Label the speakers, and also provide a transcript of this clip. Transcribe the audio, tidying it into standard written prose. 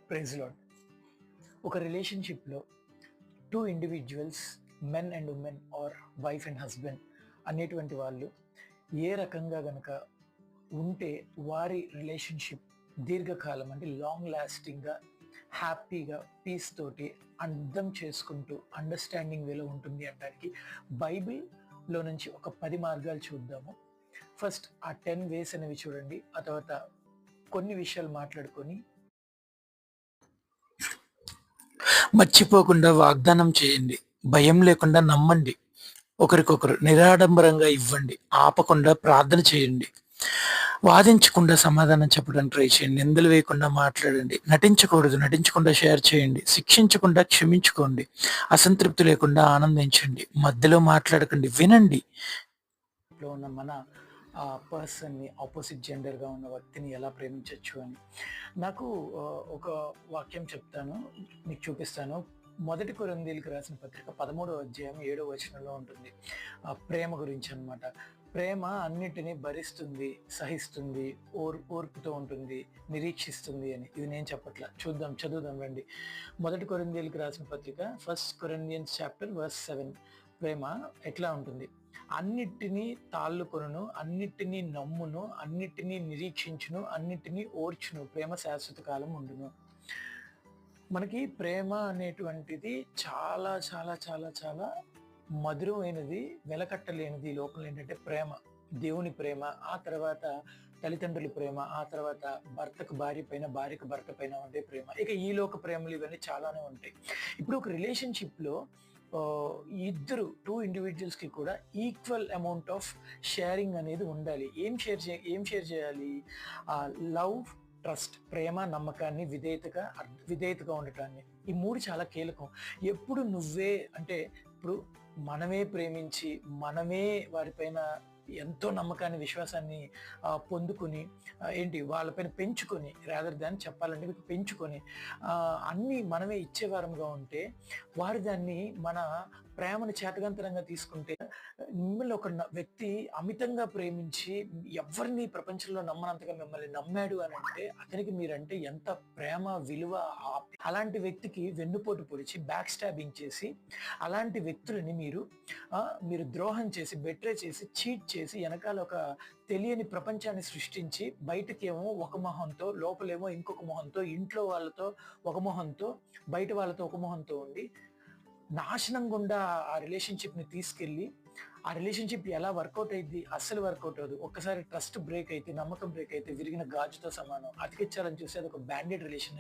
Speaker 1: Praise Lord. ఒక రిలేషన్షిప్లో two individuals, men and women or wife and husband అనేటువంటి వాళ్ళు ఏ రకంగా గనక ఉంటే వారి రిలేషన్షిప్ దీర్ఘకాలం అంటే లాంగ్ లాస్టింగ్గా, హ్యాపీగా, పీస్ తోటి అర్థం చేసుకుంటూ అండర్స్టాండింగ్ వేలో ఉంటుంది అనడానికి బైబిల్లో నుంచి ఒక 10 మార్గాలు చూద్దాము. ఫస్ట్ ఆ 10 వేస్ అనేవి చూడండి. ఆ తర్వాత కొన్ని విషయాలు మాట్లాడుకొని
Speaker 2: మర్చిపోకుండా వాగ్దానం చేయండి. భయం లేకుండా నమ్మండి. ఒకరికొకరు నిరాడంబరంగా ఇవ్వండి. ఆపకుండా ప్రార్థన చేయండి. వాదించకుండా సమాధానం చెప్పడానికి ట్రై చేయండి. నిందలు వేయకుండా మాట్లాడండి. నటించకూడదు. నటించకుండా షేర్ చేయండి. శిక్షించకుండా క్షమించుకోండి. అసంతృప్తి లేకుండా ఆనందించండి. మధ్యలో మాట్లాడకండి. వినండి.
Speaker 1: లో ఉన్న మన పర్సన్ని, ఆపోజిట్ జెండర్గా ఉన్న వ్యక్తిని ఎలా ప్రేమించవచ్చు అని నాకు ఒక వాక్యం చెప్తాను, మీకు చూపిస్తాను. మొదటి కొరింథీయులకు రాసిన పత్రిక 13వ అధ్యాయం 7వ వచనంలో ఉంటుంది. ప్రేమ గురించి అన్నమాట. ప్రేమ అన్నిటినీ భరిస్తుంది, సహిస్తుంది, ఓర్పుతో ఉంటుంది, నిరీక్షిస్తుంది అని. ఇది నేను చెప్పట్లా, చదువుదాం రండి. మొదటి కొరింథీయులకు రాసిన పత్రిక 1 Corinthians chapter verse 7. ప్రేమ ఎట్లా ఉంటుంది? అన్నిటినీ తాళ్ళుకొనును, అన్నిటినీ నమ్మును, అన్నిటినీ నిరీక్షించును, అన్నిటినీ ఓర్చును. ప్రేమ శాశ్వత కాలం ఉండును. మనకి ప్రేమ అనేటువంటిది చాలా చాలా చాలా చాలా మధురమైనది, వెలకట్టలేనిది. ఈ లోపల ఏంటంటే ప్రేమ, దేవుని ప్రేమ, ఆ తర్వాత తల్లిదండ్రుల ప్రేమ, ఆ తర్వాత భర్తకు భార్య పైన, భార్యకు భర్త పైన ఉండే ప్రేమ, ఇక ఈ లోక ప్రేమలు ఇవన్నీ చాలానే ఉంటాయి. ఇప్పుడు ఒక రిలేషన్షిప్లో ఇద్దరు టూ ఇండివిజువల్స్కి కూడా ఈక్వల్ అమౌంట్ ఆఫ్ షేరింగ్ అనేది ఉండాలి. ఏం షేర్ చేయాలి? లవ్, ట్రస్ట్, ప్రేమ, నమ్మకాన్ని, విధేయతగా ఉండటాన్ని. ఈ మూడు చాలా కీలకం. ఎప్పుడు నువ్వే అంటే ఇప్పుడు మనమే ప్రేమించి మనమే వారిపైన ఎంతో నమ్మకాన్ని, విశ్వాసాన్ని పొందుకొని వాళ్ళపైన పెంచుకొని, రాదర్ దాన్ చెప్పాలంటే మీకు పెంచుకొని అన్నీ మనమే ఇచ్చేవారంగా ఉంటే వారు దాన్ని మన ప్రేమను చేతగంతరంగా తీసుకుంటే, మిమ్మల్ని ఒక వ్యక్తి అమితంగా ప్రేమించి ఎవరిని ప్రపంచంలో నమ్మనంతగా మిమ్మల్ని నమ్మాడు అని అంటే అతనికి మీరంటే ఎంత ప్రేమ, విలువ. అలాంటి వ్యక్తికి వెన్నుపోటు పొడిచి, బ్యాక్ స్టాబింగ్ చేసి, అలాంటి వ్యక్తులని మీరు ద్రోహం చేసి, బెట్రే చేసి, చీట్ చేసి, వెనకాల ఒక తెలియని ప్రపంచాన్ని సృష్టించి, బయటకేమో ఒక మొహంతో, లోపలేమో ఇంకొక మొహంతో, ఇంట్లో వాళ్ళతో ఒక మొహంతో, బయట వాళ్ళతో ఒక మొహంతో ఉండి నాశనం గుండా ఆ రిలేషన్షిప్ని తీసుకెళ్ళి, ఆ రిలేషన్షిప్ ఎలా వర్కౌట్ అయింది? అస్సలు వర్కౌట్ అవ్వదు. ఒక్కసారి ట్రస్ట్ బ్రేక్ అయితే, నమ్మకం బ్రేక్ అయితే విరిగిన గాజుతో సమానం. అతికించాలని చూస్తే అది ఒక బ్యాండెడ్ రిలేషన్